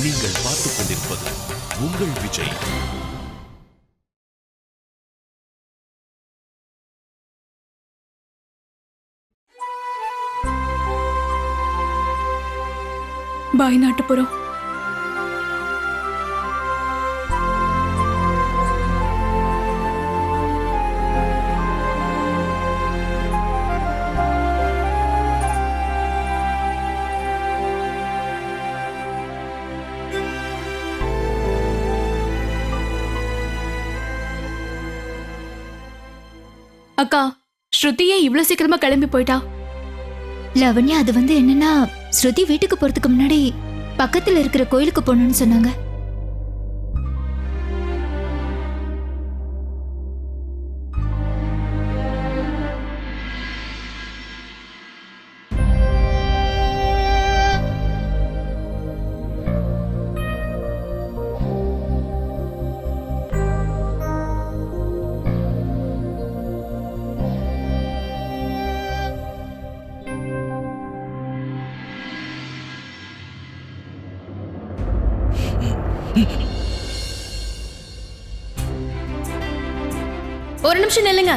நீங்கள் பார்த்துக் கொண்டிருப்பது உங்கள் விஜய். பாய் நாட்டுப்புறம். அக்கா, ஸ்ருதியே இவ்வளவு சீக்கிரமா கிளம்பி போயிட்டா? லவண்யா, அது என்னன்னா, ஸ்ருதி வீட்டுக்கு போறதுக்கு முன்னாடி பக்கத்துல இருக்கிற கோயிலுக்கு போகணும்னு சொன்னாங்க. ஒரு நிமிஷம் நில்லுங்க.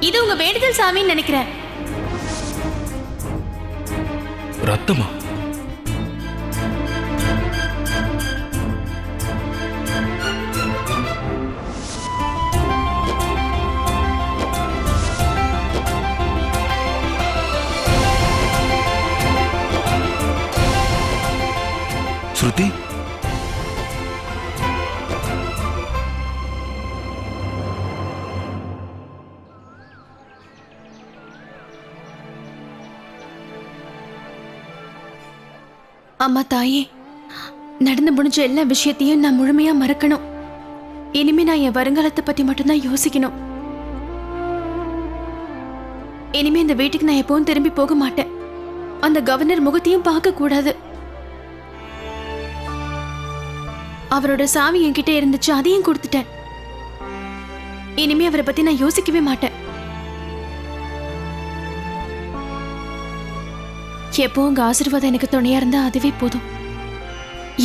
இது உங்க வேண்டுதல் சாமின்னு நினைக்கிறேன். ரத்தமா? ஸ்ருதி, அம்மா தாயே, நடந்து முடிஞ்ச எல்லா விஷயத்தையும் நான் முழுமையா மறக்கணும். இனிமே நான் என் வருங்காலத்தை பத்தி மட்டும்தான் யோசிக்கணும். இனிமே இந்த வீட்டுக்கு நான் எப்பவும் திரும்பி போக மாட்டேன். அந்த கவர்னர் முகத்தையும் பார்க்க கூடாது. அவரோட சாவி என்கிட்ட இருந்துச்சு, அதையும் கொடுத்துட்டேன். இனிமே அவரை பத்தி நான் யோசிக்கவே மாட்டேன். எப்போ உங்க ஆசீர்வாதம் எனக்கு துணையா இருந்தா அதுவே போதும்.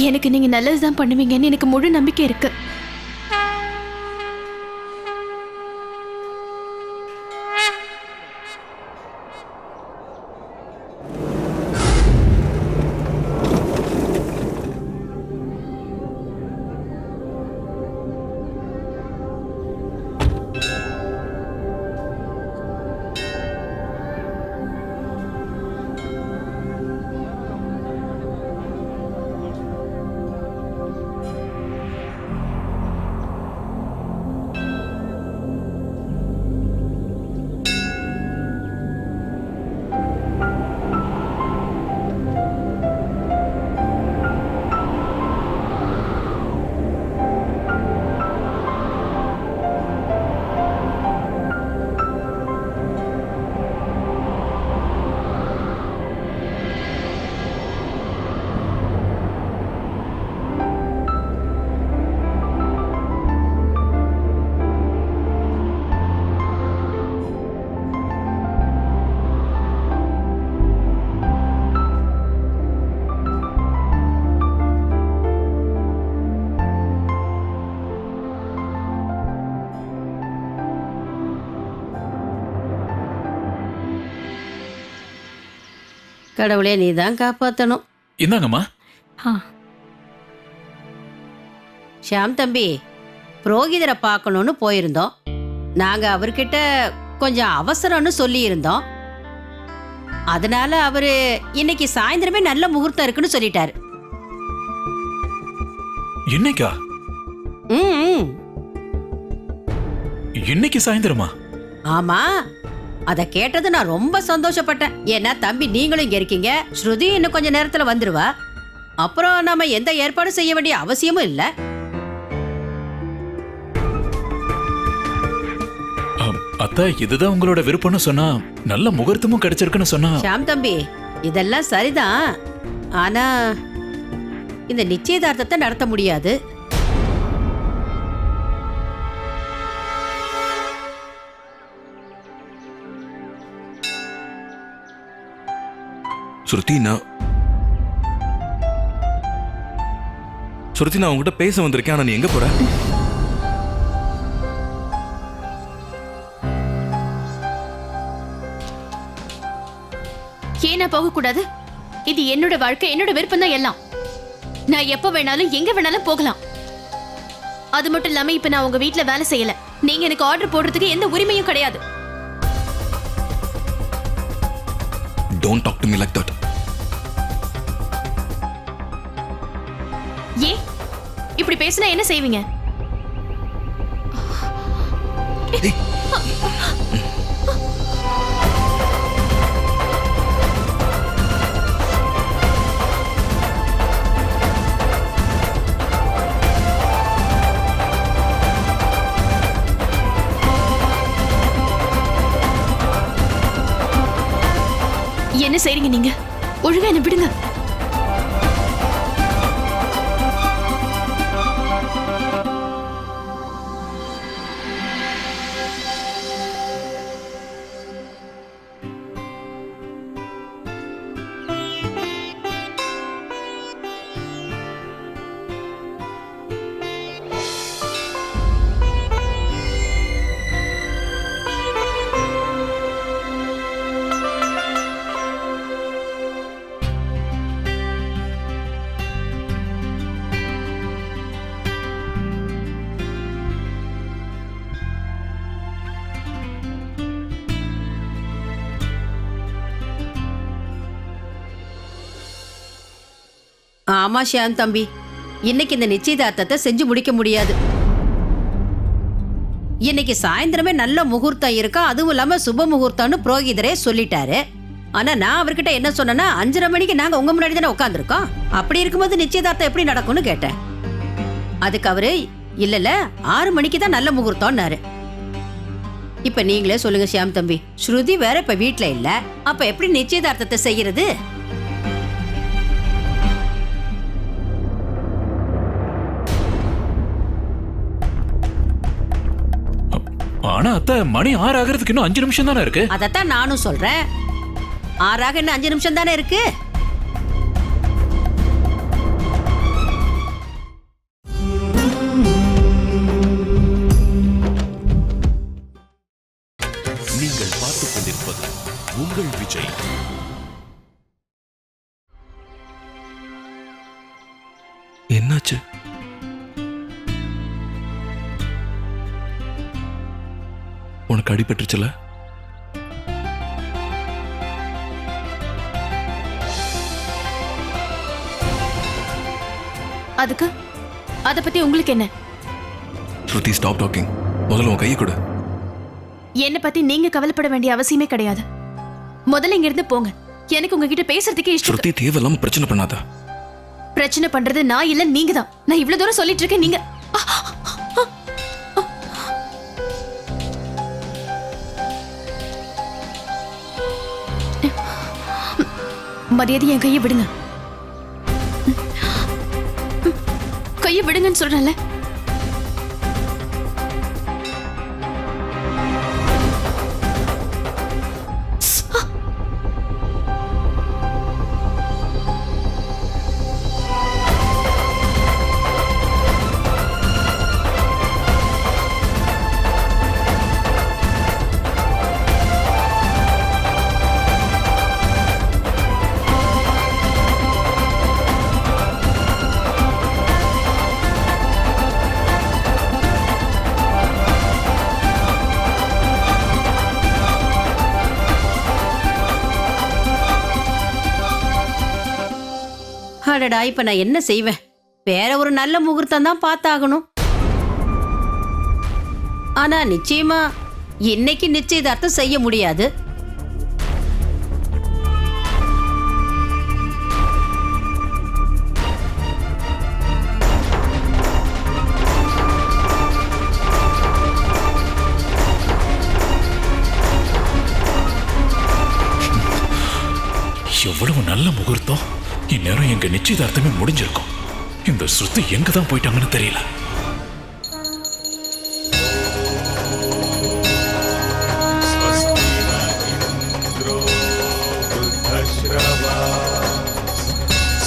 எனக்கு நீங்க நல்லதுதான் பண்ணுவீங்கன்னு எனக்கு முழு நம்பிக்கை இருக்கு. கடவுளே, நீ தான் காப்பாற்றணும். இந்தாங்கம்மா. ஷியாம் தம்பி, புரோகிதரை பார்க்கணும்னு போயிருந்தோம். நாங்க அவர்கிட்ட கொஞ்சம் அவசரம்னு சொல்லி இருந்தோம். அதனால அவரு இன்னைக்கு சாயந்தரமே நல்ல முகூர்த்தம் இருக்குன்னு சொல்லிட்டாரு. இன்னைக்கா? இன்னைக்கு சாயந்தரமா? ஆமா, அத கேட்டது நான் ரொம்ப சந்தோஷப்பட்டேன். ஏன்னா தம்பி, நீங்களும் இங்க இருக்கீங்க, ஸ்ருதி இன்னும் கொஞ்ச நேரத்துல வந்துருவா. அப்புறம் நாம எந்த ஏற்பாடு செய்ய வேண்டிய அவசியமும் இல்ல. அத்தா, இதுதான் உங்களோட விருப்பம்னு சொன்னா, நல்ல முகூர்த்தமும் கிடைச்சிருக்குன்னு சொன்னா. ஷியாம் தம்பி, இதெல்லாம் சரிதான். ஆனா இந்த நிச்சயதார்த்தத்தை நடத்த முடியாது. ஸ்ருதி, ஸ்ருதி, நான் உங்ககிட்ட பேச வந்திருக்கேன். ஆனா நீ எங்க போற? ஏன் நான் போக கூடாது? இது என்னோட வாழ்க்கை, என்னோட விருப்பம் தான் எல்லாம். நான் எப்ப வேணாலும் எங்க வேணாலும் போகலாம். அது மட்டும் இல்லாம இப்ப நான் உங்க வீட்ல வேலை செய்யல. நீங்க எனக்கு ஆர்டர் போடுறதுக்கு எந்த உரிமையும் கிடையாது. Don't talk to me like that. ஏன் இப்படி பேசினா என்ன செய்வீங்க? Hey. என்ன செய்றீங்க நீங்க? ஒழுங்கா என்ன விடுங்க. ஆமா ஷியாம் தம்பி, இன்னைக்கு இந்த நிச்சயதார்த்தத்தை செஞ்சு முடிக்க முடியாது. இன்னைக்கு சாயந்தரமே நல்ல முகூர்த்தம் இருக்கா, அதுவும் இல்லாம சுப முகூர்த்தம்னு புரோகிதரே சொல்லிட்டாரு. ஆனா நான் அவர்கிட்ட என்ன சொன்னேன்னா 5:30 மணிக்கு நாங்க உங்க முன்னாடி தானே உட்காந்துருக்கோம். அப்படி இருக்கும்போது நிச்சயதார்த்தம் எப்படி நடக்கும்னு கேட்டேன். அதுக்கு அவரு இல்ல 6 மணிக்கு தான் நல்ல முகூர்த்தம்னாரு. இப்ப நீங்களே சொல்லுங்க ஷியாம் தம்பி, ஸ்ருதி வேற இப்ப வீட்டுல இல்ல, அப்ப எப்படி நிச்சயதார்த்தத்தை செய்யறது? ஆனா அத்தை, மணி 6 ஆகிறதுக்கு இன்னும் 5 நிமிஷம் தானே இருக்கு. அதத்தான் நானும் சொல்றேன். 6 இன்னும் 5 நிமிஷம் தானே இருக்கு. நீங்கள் பார்த்துக் கொண்டிருப்பது உங்கள் விஜய். என்னாச்சு? உனக்கு அடிபட்டுருச்சுல? அதுக்கு அத பத்தி உங்களுக்கு என்ன? ஸ்ருதி, ஸ்டாப் டாக்கிங். முதல்ல உன் கையை கொடு. என்ன பத்தி நீங்க கவலைப்பட வேண்டிய அவசியமே கிடையாது. முதல்ல இங்க இருந்து போங்க. எனக்கு உங்ககிட்ட பேசுறதுக்கே இஷ்டம். ஸ்ருதி, தேவையில்லாம பிரச்சனை பண்ணாத. பிரச்சனை பண்றது நான் இல்ல, நீங்க தான். நான் இவ்வளவு தூரம் சொல்லிட்டு இருக்கேன், நீங்க மரியாதை என் கையை விடுங்க. கையை விடுங்கன்னு சொல்றேன்ல. அடடா, இப்ப நான் என்ன செய்வேன்? வேற ஒரு நல்ல முகூர்த்தம் தான் பார்த்தாகணும். ஆனா நிச்சயமா இன்னைக்கு நிச்சயதார்த்தம் செய்ய முடியாது. எவ்வளவு நல்ல முகூர்த்தம். இந்நேரம் எங்க நிச்சயதார்த்தமே முடிஞ்சிருக்கும். இந்த ஸ்ருதி எங்க தான் போயிட்டாங்கன்னு தெரியல.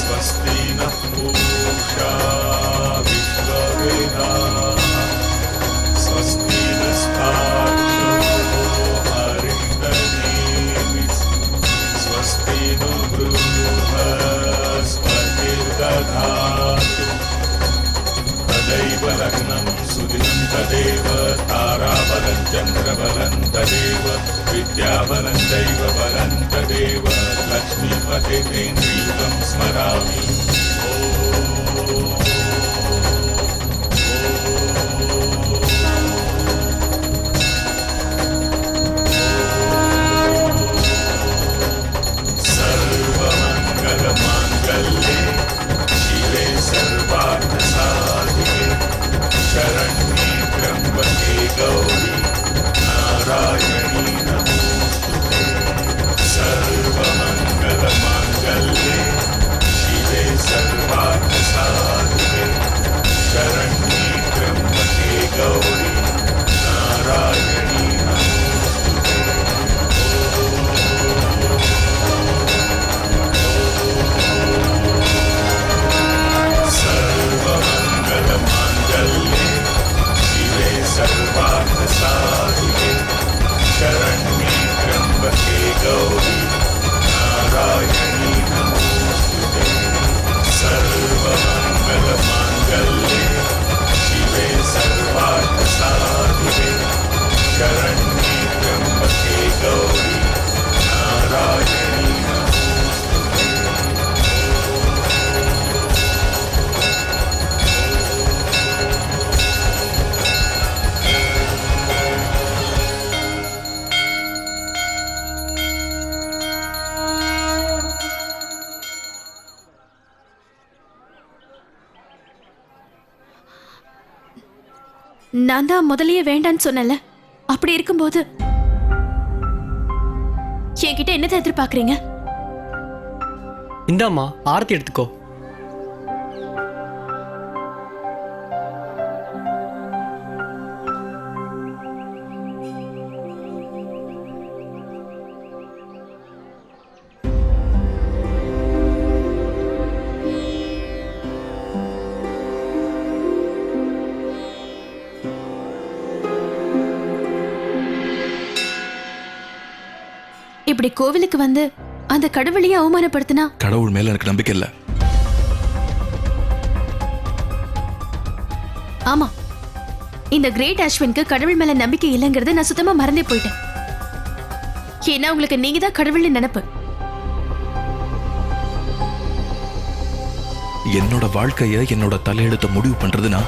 स्वस्ति नः पूषा நான் தான் முதல்லயே வேண்டான்னு சொன்னல. அப்படி இருக்கும்போது என்கிட்ட என்னத்தை எதிர்பார்க்கறீங்க? இந்தாம்மா ஆரத்தி எடுத்துக்கோ. இப்படி கோவிலுக்கு வந்து அந்த கடவுளையே அவமானப்படுத்தினா கடவுள் மேல எனக்கு நம்பிக்கை இல்லை. ஆமா, இந்த கிரேட் அஸ்வினுக்கு கடவுள் மேல நம்பிக்கை இல்லைங்கிறத நான் சுத்தமா மறந்தே போயிட்டேன். ஏன்னா உங்களுக்கு நீங்க தான் கடவுள்னு நினைப்பு. என்னோட வாழ்க்கைய என்னோட தலையெழுத்த முடிவு பண்றதுனா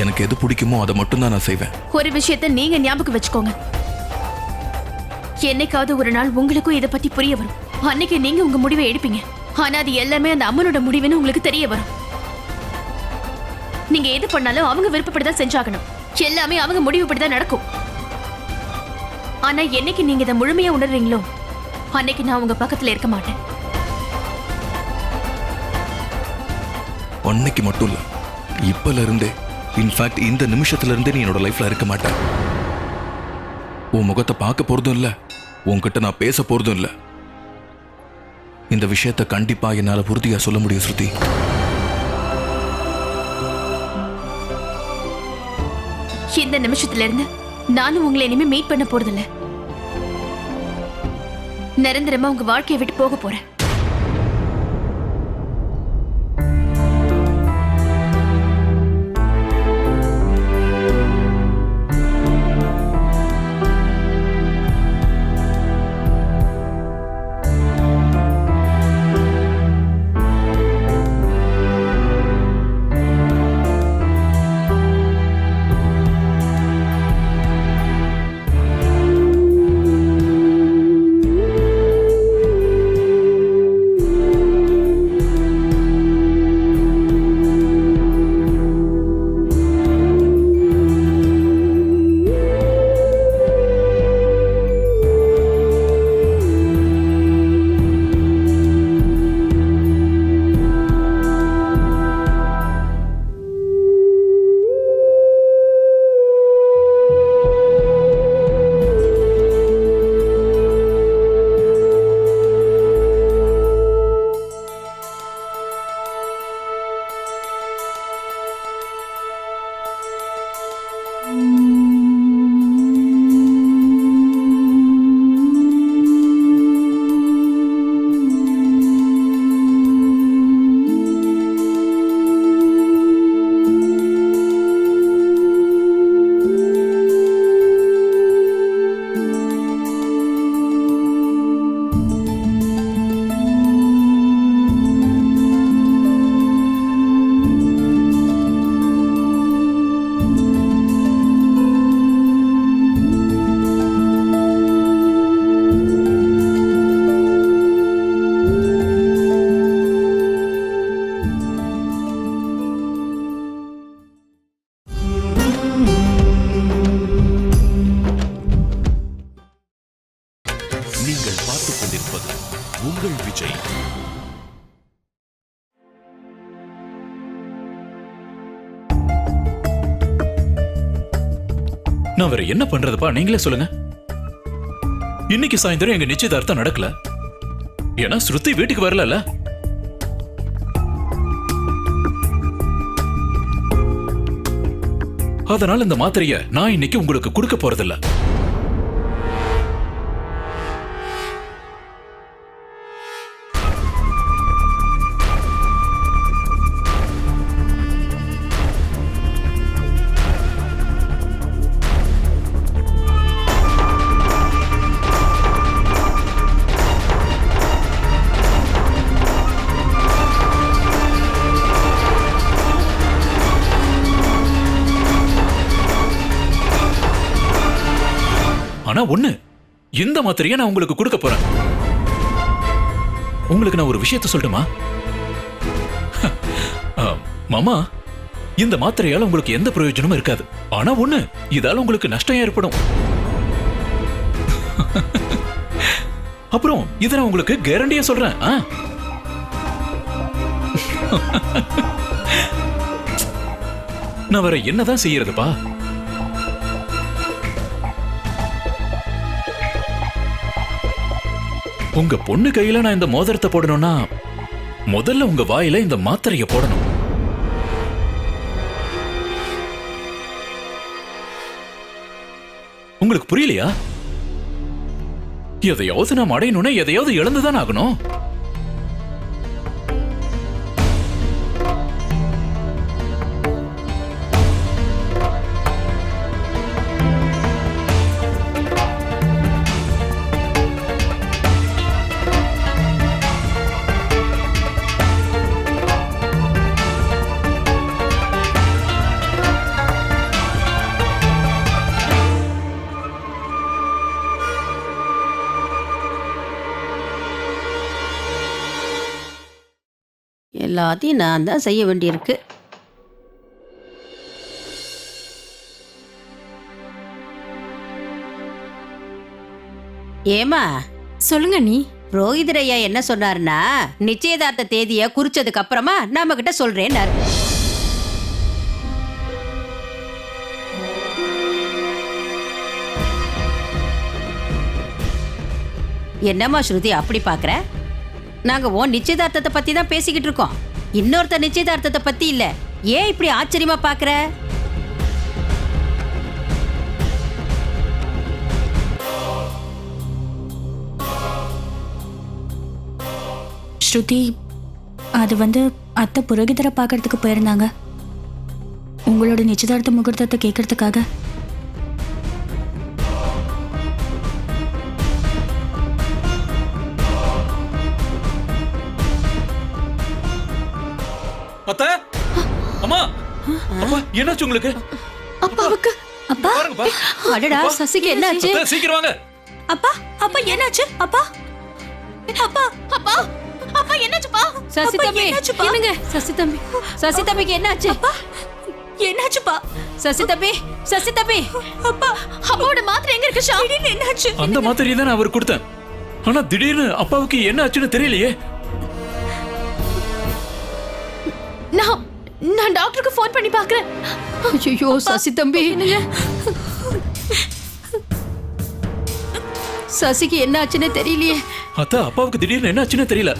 எனக்கு எது பிடிக்குமோ அதை மட்டும் தான் நான் செய்வேன். ஒரு விஷயத்தை நீங்க ஞாபகம் வச்சுக்கோங்க. என்னைக்காவது ஒரு நாள் உங்களுக்கும் இதை பத்தி புரிய வரும். அன்னைக்கு நீங்க உங்க முடிவை எடுப்பீங்க. ஆனா அது எல்லாமே அந்த அம்மனோட முடிவுன்னு உங்களுக்கு தெரிய வரும். நீங்க எது பண்ணாலும் அவங்க விருப்பப்படிதான் செஞ்சாகணும். எல்லாமே அவங்க முடிவுப்படிதான் நடக்கும். ஆனா என்னைக்கு நீங்க இதை முழுமையா உணர்றீங்களோ அன்னைக்கு நான் உங்க பக்கத்துல இருக்க மாட்டேன். அன்னைக்கு மட்டும் இல்ல, இப்பல இருந்தே, இன்ஃபேக்ட் இந்த நிமிஷத்துல இருந்தே நீ என்னோட லைஃப்ல இருக்க மாட்டேன். உன் முகத்தை பார்க்க போறதும் இல்ல, உன்கிட்ட நான் பேச போறதும் இல்ல. இந்த விஷயத்தை கண்டிப்பா என்னால உறுதியா சொல்ல முடியும் ஸ்ருதி. இந்த நிமிஷத்துல இருந்து நானும் உங்களை இனிமே மீட் பண்ண போறதில்ல. நிரந்தரமா உங்க வாழ்க்கையை விட்டு போக போறேன். நான் வேற என்ன பண்றதுப்பா, நீங்களே சொல்லுங்க. இன்னைக்கு சாயந்தரம் எங்க நிச்சயதார்த்தம் நடக்கல, ஏன்னா ஸ்ருதி வீட்டுக்கு வரல. அதனால இந்த மாத்திரைய நான் இன்னைக்கு உங்களுக்கு கொடுக்க போறதில்ல. ஆனா ஒண்ணு, இந்த மாத்திரையை நான் உங்களுக்கு கொடுக்க போறேன். உங்களுக்கு நான் ஒரு விஷயத்தை சொல்லட்டுமா? மாமா, இந்த மாத்திரையால உங்களுக்கு எந்த பிரயோஜனமும் இருக்காது. ஆனா ஒண்ணு, இதால உங்களுக்கு நஷ்டம் ஏற்படும். அப்புறம் இத நான் உங்களுக்கு கேரண்டியா சொல்றேன். நான் வேற என்னதான் செய்யறதுப்பா? உங்க பொண்ணு கையில நான் இந்த மோதிரத்தை போடணும்னா முதல்ல உங்க வாயில இந்த மாத்திரையை போடணும். உங்களுக்கு புரியலையா? எதையாவது நாம் அடையணும்னா எதையாவது இழந்துதான் ஆகணும். எல்லாத்தையும் நான் தான் செய்ய வேண்டியிருக்கு. ஏமா சொல்லுங்க நீ. புரோகிதரையா என்ன சொன்னாருன்னா, நிச்சயதார்த்த தேதியை குறிச்சதுக்கு அப்புறமா நம்ம கிட்ட சொல்றேன்னாரு. என்னம்மா ஸ்ருதி அப்படி பாக்குற? நாங்க உன் நிச்சயதார்த்தத்தை பத்தி தான் பேசிக்கிட்டு இருக்கோம், இன்னொருத்த நிச்சயதார்த்தத்தை பத்தி இல்ல. ஏன் இப்படி ஆச்சரியமா பாக்குற? ஸ்ருதி, அது அத்தை புரோகிதரை பார்க்கறதுக்கு போயிருந்தாங்க, உங்களோட நிச்சயதார்த்த முகூர்த்தத்தை கேட்கறதுக்காக. அத்தை, அம்மா, அப்பா, என்னாச்சு உங்களுக்கு? அப்பாவுக்கு அப்பா, பாருங்கப்பா. அடடா, சசிக்கு என்னாச்சு? அத்தை, சீக்கிரம் வாங்க. அப்பா, அப்பா என்னாச்சு? அப்பா, அப்பா, அப்பா, அப்பா என்னாச்சுப்பா? சசி தம்பி, என்னாச்சுப்பா? என்னங்க சசி தம்பி, சசி தம்பிக்கு என்னாச்சு? என்னாச்சுப்பா? சசி தம்பி, சசி தம்பி, அப்பா, அப்பாவோட மாத்திரை எங்க இருக்கு? ஷாம், திடீர்னு என்னாச்சு? அந்த மாத்திரையை தான் நான் அவர் கொடுத்தேன். ஆனா திடீர்னு அப்பாவுக்கு என்ன ஆச்சுன்னு தெரியலையே. நான் டாக்டருக்கு ஃபோன் பண்ணி பார்க்கறேன். ஐயோ சசி தம்பி, சசிக்கு என்ன ஆச்சுன்னு தெரியலையே. அத்தா, அப்பாவுக்கு திடீர்னு என்ன ஆச்சுன்னு தெரியல.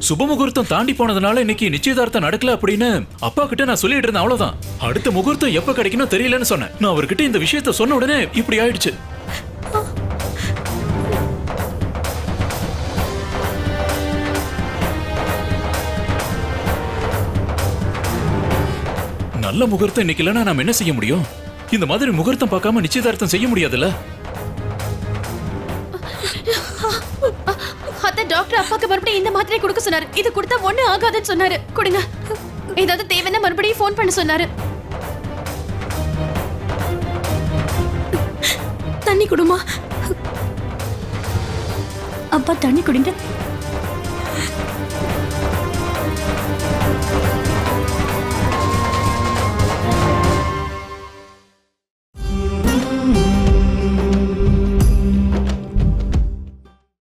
சுப முகூர்த்தம் தாண்டி போனதுனால இன்னைக்கு நிச்சயதார்த்தம் நடக்கல அப்படின்னு அப்பா கிட்ட நான் சொல்லிட்டு இருந்தேன், அவ்வளவுதான். அடுத்த முகூர்த்தம் எப்ப கிடைக்கணும் தெரியலன்னு சொன்னேன். நான் அவர்கிட்ட இந்த விஷயத்த சொன்ன உடனே இப்படி ஆயிடுச்சு. நல்ல முகூர்த்தம் இன்னைக்கு இல்லைன்னா நாம என்ன செய்ய முடியும்? இந்த மாதிரி முகூர்த்தம் பார்க்காம நிச்சயதார்த்தம் செய்ய முடியாதுல்ல. அத்தை, டாக்டர் அப்பாக்கு மறுபடியும் இந்த மாத்திரை கொடுக்க சொன்னாரு. இது கொடுத்தா ஒண்ணு ஆகாதுன்னு சொன்னாரு. கொடுங்க. ஏதாவது தேவைன்னா மறுபடியும் ஃபோன் பண்ண சொன்னாரு. தண்ணி குடுமா. அப்பா, தண்ணி குடிங்க.